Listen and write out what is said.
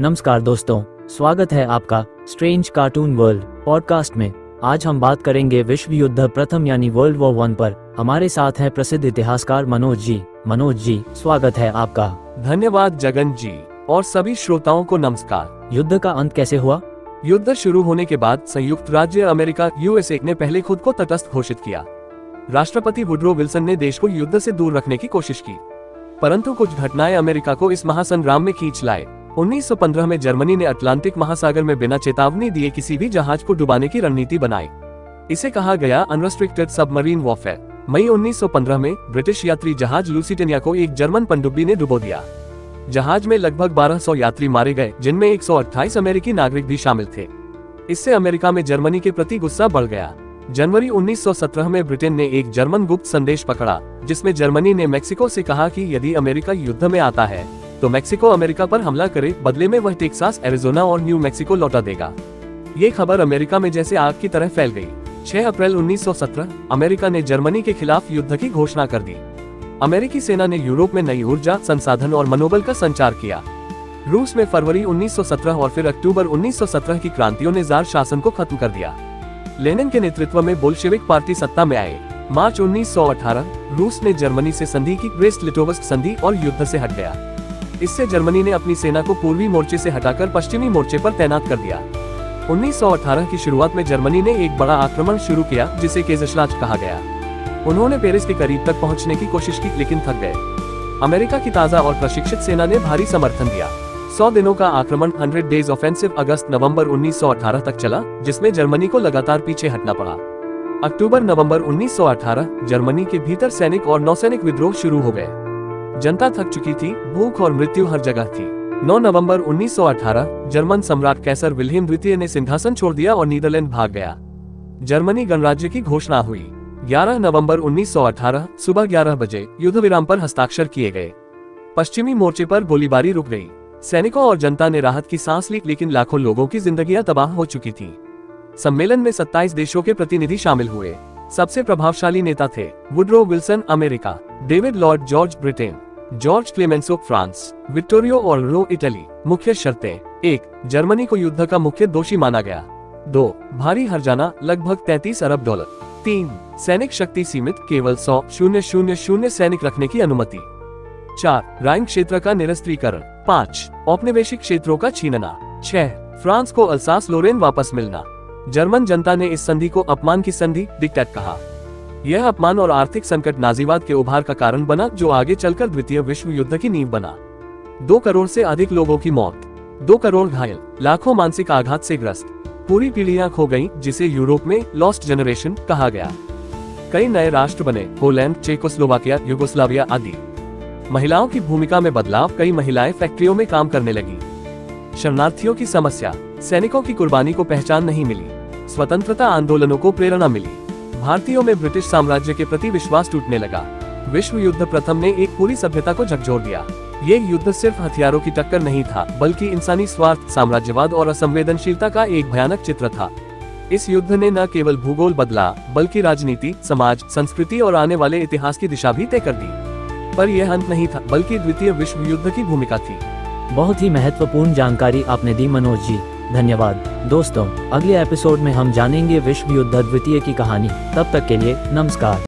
नमस्कार दोस्तों, स्वागत है आपका स्ट्रेंज कार्टून वर्ल्ड पॉडकास्ट में। आज हम बात करेंगे विश्व युद्ध प्रथम यानी वर्ल्ड वॉर 1 पर। हमारे साथ हैं प्रसिद्ध इतिहासकार मनोज जी। मनोज जी, स्वागत है आपका। धन्यवाद जगन जी, और सभी श्रोताओं को नमस्कार। युद्ध का अंत कैसे हुआ? युद्ध शुरू होने के बाद संयुक्त राज्य अमेरिका यूएसए ने पहले खुद को तटस्थ घोषित किया। राष्ट्रपति वुडरो विल्सन ने देश को युद्ध से दूर रखने की कोशिश की, परंतु कुछ घटनाएं अमेरिका को इस महासंग्राम में खींच लाए। 1915 में जर्मनी ने अटलांटिक महासागर में बिना चेतावनी दिए किसी भी जहाज को डुबाने की रणनीति बनाई। इसे कहा गया अनरेस्ट्रिक्टेड सबमरीन वॉरफेयर। मई 1915 में ब्रिटिश यात्री जहाज लुसिटेनिया को एक जर्मन पनडुब्बी ने डुबो दिया। जहाज में लगभग 1200 यात्री मारे गए, जिनमें 128 अमेरिकी नागरिक भी शामिल थे। इससे अमेरिका में जर्मनी के प्रति गुस्सा बढ़ गया। जनवरी 1917 में ब्रिटेन ने एक जर्मन गुप्त संदेश पकड़ा, जिसमें जर्मनी ने मेक्सिको से कहा कि यदि अमेरिका युद्ध में आता है तो मेक्सिको अमेरिका पर हमला करे, बदले में वह टेक्सास, एरिजोना और न्यू मेक्सिको लौटा देगा। ये खबर अमेरिका में जैसे आग की तरह फैल गई। 6 अप्रैल 1917 अमेरिका ने जर्मनी के खिलाफ युद्ध की घोषणा कर दी। अमेरिकी सेना ने यूरोप में नई ऊर्जा, संसाधन और मनोबल का संचार किया। रूस में फरवरी 1917 और फिर अक्टूबर 1917 की क्रांतियों ने जार शासन को खत्म कर दिया। लेनिन के नेतृत्व में बोल्शेविक पार्टी सत्ता में आए। मार्च 1918 रूस ने जर्मनी से संधि की, ब्रेस्ट-लिटोव्स्क संधि, और युद्ध से हट गया। इससे जर्मनी ने अपनी सेना को पूर्वी मोर्चे से हटाकर पश्चिमी मोर्चे पर तैनात कर दिया। 1918 की शुरुआत में जर्मनी ने एक बड़ा आक्रमण शुरू किया, जिसे केज़रश्लाच कहा गया। उन्होंने पेरिस के करीब तक पहुंचने की कोशिश की, लेकिन थक गए। अमेरिका की ताजा और प्रशिक्षित सेना ने भारी समर्थन दिया। 100 दिनों का आक्रमण 100 डेज ऑफेंसिव अगस्त-नवंबर 1918 तक चला, जिसमें जर्मनी को लगातार पीछे हटना पड़ा। अक्टूबर-नवंबर 1918 जर्मनी के भीतर सैनिक और नौसैनिक विद्रोह शुरू हो गए। जनता थक चुकी थी, भूख और मृत्यु हर जगह थी। 9 नवंबर 1918 जर्मन सम्राट कैसर विल्हेम द्वितीय ने सिंहासन छोड़ दिया और नीदरलैंड भाग गया। जर्मनी गणराज्य की घोषणा हुई। 11 नवंबर 1918 सुबह 11 बजे युद्ध विराम पर हस्ताक्षर किए गए। पश्चिमी मोर्चे पर गोलीबारी रुक गई। सैनिकों और जनता ने राहत की सांस ली, लेकिन लाखों लोगों की जिंदगियां तबाह हो चुकी थी। सम्मेलन में 27 देशों के प्रतिनिधि शामिल हुए। सबसे प्रभावशाली नेता थे Woodrow Wilson America, David Lloyd George Britain, George Clemenceau France, Vittorio ऑर्लो इटली। मुख्य शर्तें: 1. जर्मनी को युद्ध का मुख्य दोषी माना गया। 2. भारी हर्जाना लगभग $33 अरब। 3. सैनिक शक्ति सीमित, केवल 100,000 सैनिक रखने की अनुमति। 4. राइन क्षेत्र का निरस्त्रीकरण। 5. औपनिवेशिक क्षेत्रों का छीनना। 6. फ्रांस को अल्सास लोरेन वापस मिलना। जर्मन जनता ने इस संधि को अपमान की संधि, डिक्टेट कहा। यह अपमान और आर्थिक संकट नाजीवाद के उभार का कारण बना, जो आगे चलकर द्वितीय विश्व युद्ध की नींव बना। 2 करोड़ से अधिक लोगों की मौत, 2 करोड़ घायल, लाखों मानसिक आघात से ग्रस्त, पूरी पीढ़ियां खो गईं, जिसे यूरोप में लॉस्ट जनरेशन कहा गया। कई नए राष्ट्र बने, पोलैंड, चेकोस्लोवाकिया, युगोस्लाविया आदि। महिलाओं की भूमिका में बदलाव, कई महिलाएं फैक्ट्रियों में काम करने लगी। शरणार्थियों की समस्या, सैनिकों की कुर्बानी को पहचान नहीं मिली। स्वतंत्रता आंदोलनों को प्रेरणा मिली। भारतीयों में ब्रिटिश साम्राज्य के प्रति विश्वास टूटने लगा। विश्व युद्ध प्रथम ने एक पूरी सभ्यता को झकझोर दिया। ये युद्ध सिर्फ हथियारों की टक्कर नहीं था, बल्कि इंसानी स्वार्थ, साम्राज्यवाद और असंवेदनशीलता का एक भयानक चित्र था। इस युद्ध ने न केवल भूगोल बदला, बल्कि राजनीति, समाज, संस्कृति और आने वाले इतिहास की दिशा भी तय कर दी। पर यह अंत नहीं था, बल्कि द्वितीय विश्व युद्ध की भूमिका थी। बहुत ही महत्वपूर्ण जानकारी आपने दी मनोज जी, धन्यवाद। दोस्तों, अगले एपिसोड में हम जानेंगे विश्व युद्ध द्वितीय की कहानी। तब तक के लिए नमस्कार।